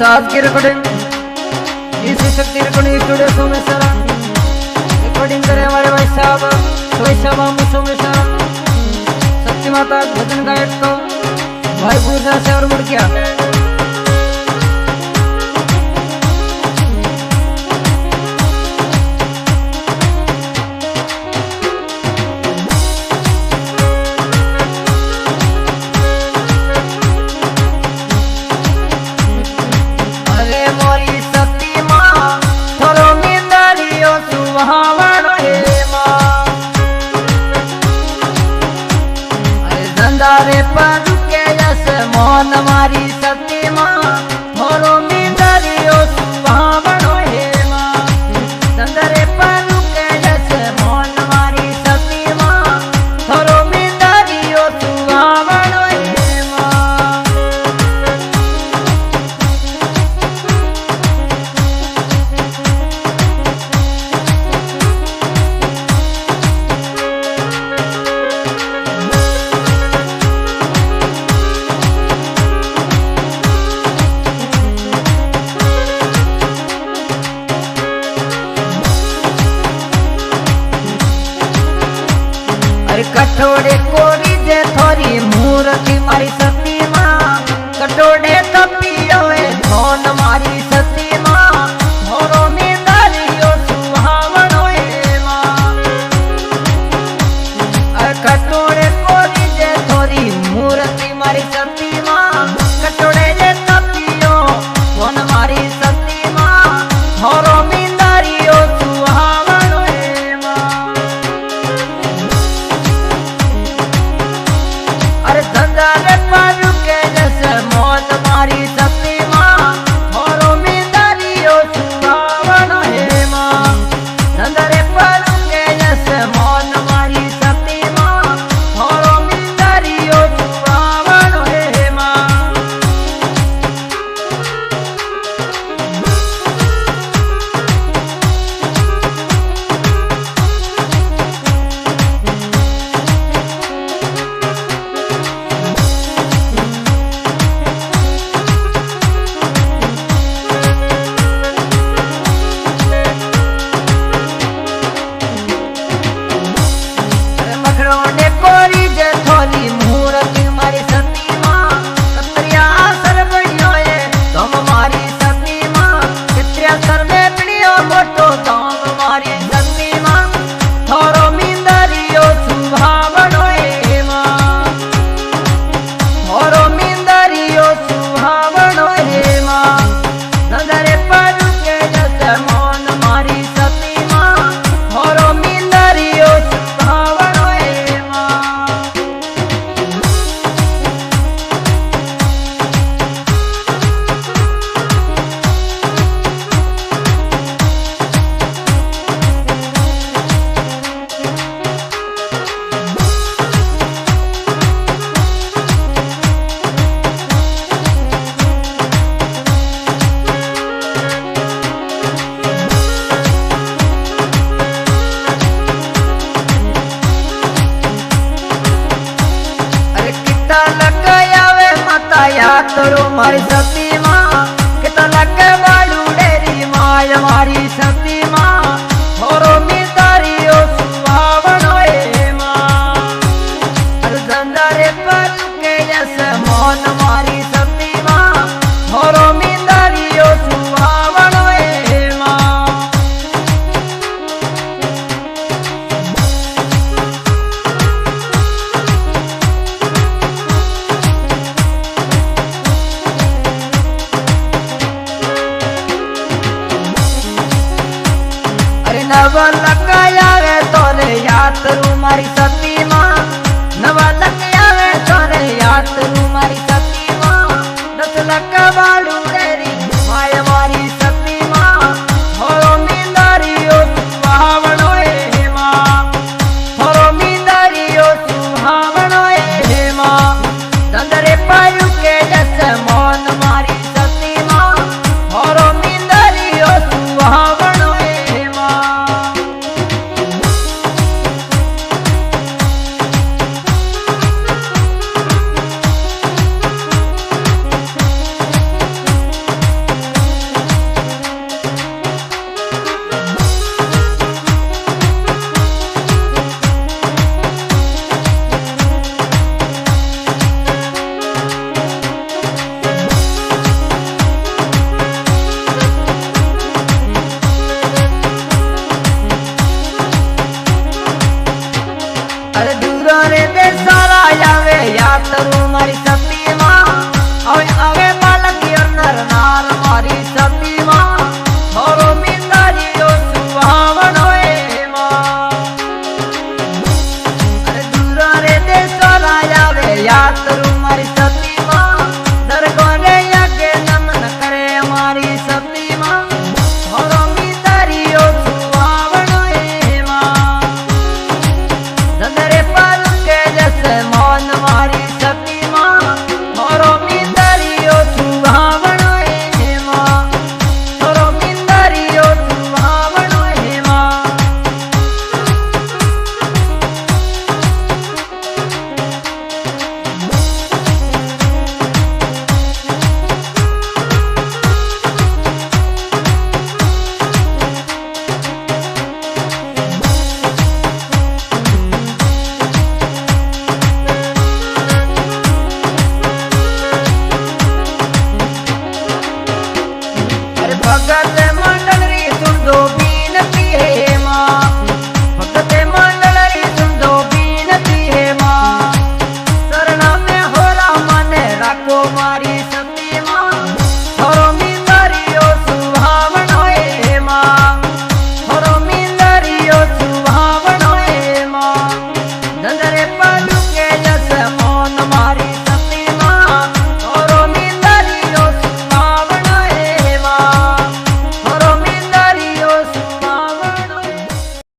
आज की रिकॉर्डिंग इसी शक्ति रिकॉर्डिंग स्टूडियो सोमेश्वर रिकॉर्डिंग करे हमारे भाई साहब हम सोमेश्वर शक्ति माता भजन गायक को भाई पूजा से और मुड़किया रे पर के जस मोन मारी सती माँ थोरो मिंदरियो सुहावणो हे माँ चंदरे पर के जस मोन मारी सती माँ थोरो मिंदरियो सुहावणो हे माँ कटोड़े कोरी जे थोरी मूर्ति मारी सती माँ कटोड़े तपियो धोन मारी सती माँ थोरो मिंदरियो सुहावणो हे माँ कटोड़े कोरी जे थोरी मूर्ति मारी सती माँ कटोड़े जे तपियो धोन मारी सती माँ थोरो मिंदरियो सुहावणो हे माँ अरे धंधारे पारू के जैसे मौत मारी सती माँ थोरो मिंदरियो सुहावणो हे माँ धंधारे पारू के जैसे मौत मारी सती माँ थोरो मिंदरियो सुहावणो हे माँ कोरी जे थोली मूर्ति मारी सती माँ कतरिया सर बड़ियो ये तुम मारी सती माँ कतरिया सर में बड़ियो मोटो तुम मारी सती माँ थोरो मिंदरियो सुहावणो हे माँ थोरो मिंदरियो सुहावणो हे माँ नजरे पर के जैसे मौन मारी सती माँ थोरो मिंदरियो सुहावणो हे माँ यात्रो मारी सती माँ कितना लग बालू डेरी माय मारी सती माँ थोरो मिंदरियो सुहावणो हे माँ अरे धंधारे पर के जैसे मौन मारी सती माँ थोरो मिंदरियो सुहावणो हे माँ नव लगाया वे तोरे यात्रू मारी सती माँ नव लगाया तोरे यात्रू मारी सती माँ 10 लाख बालू डेरी माय मारी सती माँ थोरो मिंदरियो सुहावणो हे माँ थोरो मिंदरियो सुहावणो हे माँ धंधरे पायु के जैसे मौन मारी सती माँ थोरो मिंदरियो सुहावणो हे माँ મારી